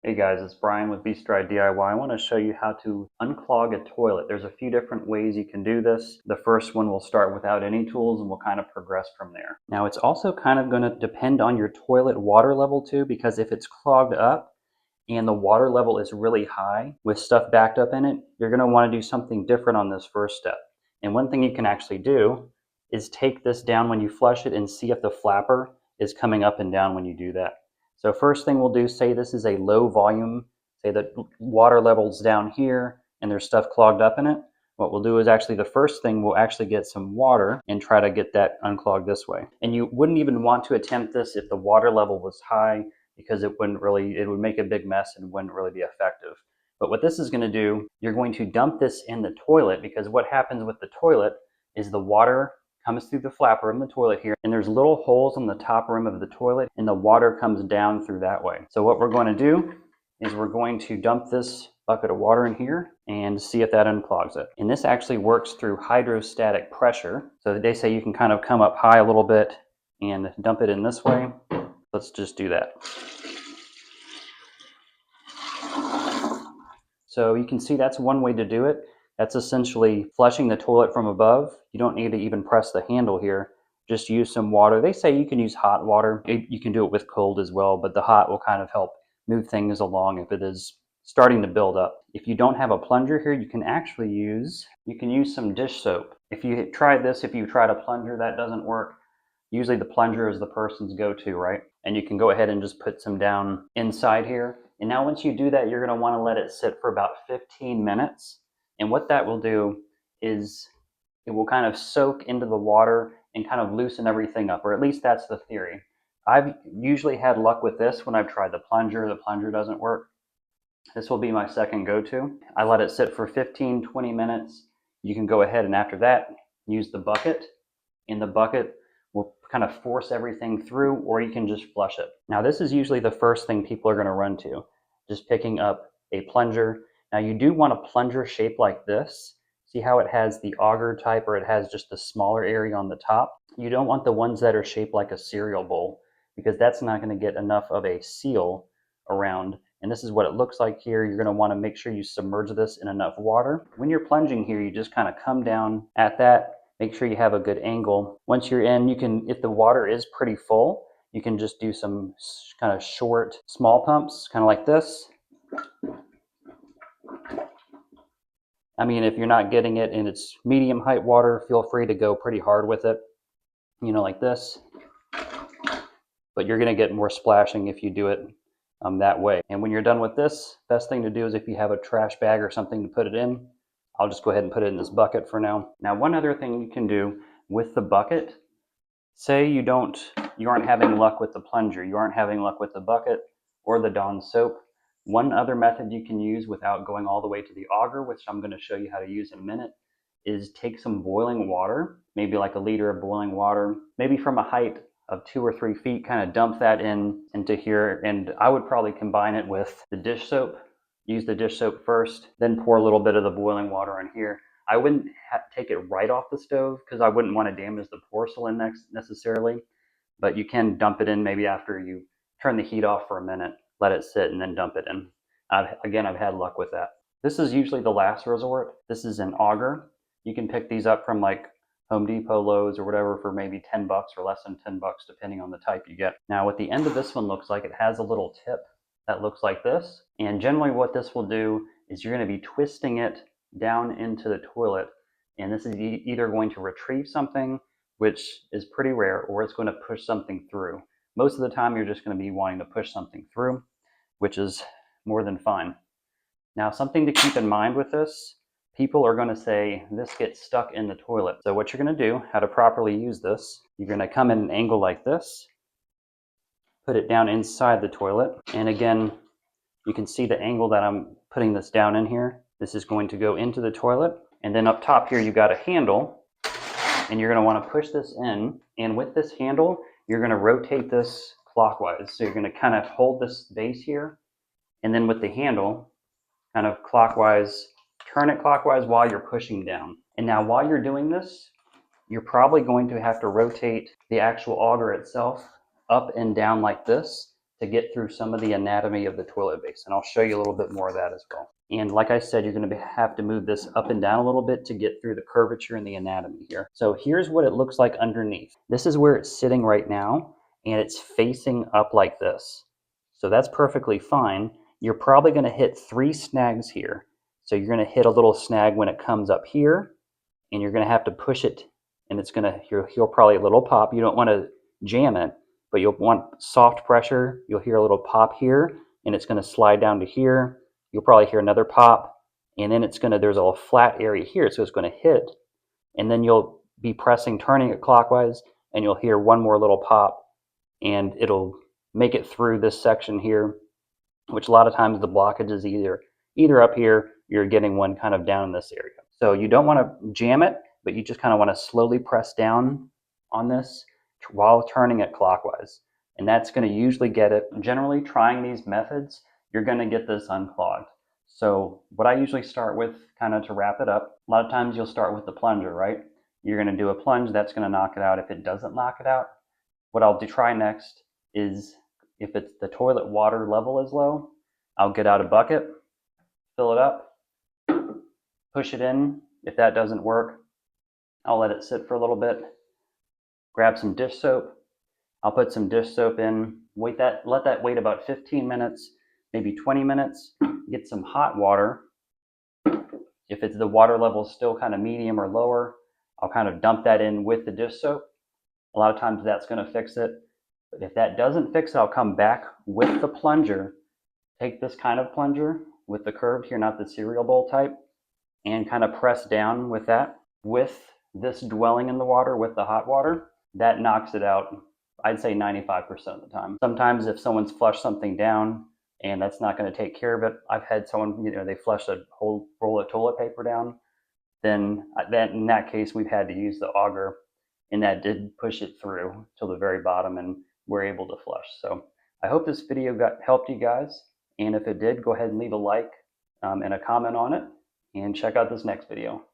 Hey guys, it's Brian with Beastride DIY. I want to show you how to unclog a toilet. There's a few different ways you can do this. The first one we'll start without any tools and we'll kind of progress from there. Now it's also kind of going to depend on your toilet water level too, because if it's clogged up and the water level is really high with stuff backed up in it, you're going to want to do something different on this first step. And one thing you can actually do is take this down when you flush it and see if the flapper is coming up and down when you do that. So first thing we'll do, say this is a low volume, say that water level's down here and there's stuff clogged up in it. What we'll do is actually the first thing, we'll actually get some water and try to get that unclogged this way. And you wouldn't even want to attempt this if the water level was high, because it would make a big mess and wouldn't really be effective. But what this is going to do, you're going to dump this in the toilet, because what happens with the toilet is the water comes through the flapper in the toilet here, and there's little holes on the top rim of the toilet, and the water comes down through that way. So what we're going to do is we're going to dump this bucket of water in here and see if that unclogs it. And this actually works through hydrostatic pressure. So they say you can kind of come up high a little bit and dump it in this way. Let's just do that. So you can see that's one way to do it. That's essentially flushing the toilet from above. You don't need to even press the handle here. Just use some water. They say you can use hot water. You can do it with cold as well, but the hot will kind of help move things along if it is starting to build up. If you don't have a plunger here, you can use some dish soap. If you tried a plunger, that doesn't work. Usually the plunger is the person's go-to, right? And you can go ahead and just put some down inside here. And now once you do that, you're going to want to let it sit for about 15 minutes. And what that will do is it will kind of soak into the water and kind of loosen everything up, or at least that's the theory. I've usually had luck with this when I've tried the plunger. The plunger doesn't work. This will be my second go-to. I let it sit for 15-20 minutes. You can go ahead and after that, use the bucket. In the bucket will kind of force everything through, or you can just flush it. Now this is usually the first thing people are going to run to, just picking up a plunger. Now you do want a plunger shaped like this. See how it has the auger type, or it has just a smaller area on the top? You don't want the ones that are shaped like a cereal bowl, because that's not going to get enough of a seal around. And this is what it looks like here. You're going to want to make sure you submerge this in enough water. When you're plunging here, you just kind of come down at that. Make sure you have a good angle. Once you're in, you can, if the water is pretty full, you can just do some kind of short, small pumps, kind of like this. I mean, if you're not getting it and it's medium height water, feel free to go pretty hard with it, you know, like this. But you're going to get more splashing if you do it that way. And when you're done with this, best thing to do is if you have a trash bag or something to put it in, I'll just go ahead and put it in this bucket for now. Now, one other thing you can do with the bucket, say you aren't having luck with the plunger, you aren't having luck with the bucket or the Dawn soap. One other method you can use without going all the way to the auger, which I'm going to show you how to use in a minute, is take some boiling water, maybe like a liter of boiling water, maybe from a height of 2 or 3 feet, kind of dump that into here. And I would probably combine it with the dish soap. Use the dish soap first, then pour a little bit of the boiling water in here. I wouldn't take it right off the stove because I wouldn't want to damage the porcelain necessarily, but you can dump it in maybe after you turn the heat off for a minute, let it sit, and then dump it in. Again, I've had luck with that. This is usually the last resort. This is an auger. You can pick these up from like Home Depot, Lowe's, or whatever for maybe 10 bucks or less than 10 bucks, depending on the type you get. Now, what the end of this one looks like, it has a little tip that looks like this. And generally what this will do is you're going to be twisting it down into the toilet. And this is either going to retrieve something, which is pretty rare, or it's going to push something through. Most of the time, you're just going to be wanting to push something through, which is more than fine. Now, something to keep in mind with this, people are going to say this gets stuck in the toilet. So what you're going to do, how to properly use this, you're going to come in an angle like this, put it down inside the toilet. And again, you can see the angle that I'm putting this down in here. This is going to go into the toilet. And then up top here, you got a handle, and you're going to want to push this in. And with this handle, you're going to rotate this clockwise. So you're going to kind of hold this base here, and then with the handle, kind of clockwise, turn it clockwise while you're pushing down. And now while you're doing this, you're probably going to have to rotate the actual auger itself up and down like this to get through some of the anatomy of the toilet base. And I'll show you a little bit more of that as well. And like I said, you're going to have to move this up and down a little bit to get through the curvature and the anatomy here. So here's what it looks like underneath. This is where it's sitting right now, and it's facing up like this. So that's perfectly fine. You're probably going to hit 3 snags here. So you're going to hit a little snag when it comes up here, and you're going to have to push it, and it's going to, you'll probably a little pop. You don't want to jam it, but you'll want soft pressure. You'll hear a little pop here, and it's going to slide down to here. You'll probably hear another pop, and then it's going to, there's a flat area here, so it's going to hit, and then you'll be pressing, turning it clockwise, and you'll hear one more little pop, and it'll make it through this section here, which a lot of times the blockage is either up here, you're getting one kind of down in this area. So you don't want to jam it, but you just kind of want to slowly press down on this while turning it clockwise. And that's going to usually get it. Generally, trying these methods, you're going to get this unclogged. So what I usually start with, kind of to wrap it up, a lot of times you'll start with the plunger, right? You're going to do a plunge, that's going to knock it out. If it doesn't knock it out, what I'll try next is, if it's the toilet water level is low, I'll get out a bucket, fill it up, push it in. If that doesn't work, I'll let it sit for a little bit, grab some dish soap. I'll put some dish soap in, let that wait about 15 minutes, maybe 20 minutes, get some hot water. If it's the water level is still kind of medium or lower, I'll kind of dump that in with the dish soap. A lot of times that's going to fix it. But if that doesn't fix it, I'll come back with the plunger, take this kind of plunger with the curved here, not the cereal bowl type, and kind of press down with that. With this dwelling in the water, with the hot water, that knocks it out, I'd say 95% of the time. Sometimes if someone's flushed something down and that's not going to take care of it, I've had someone, they flushed a whole roll of toilet paper down, then in that case, we've had to use the auger, and that did push it through till the very bottom, and we're able to flush. So I hope this video helped you guys, and if it did, go ahead and leave a like and a comment on it, and check out this next video.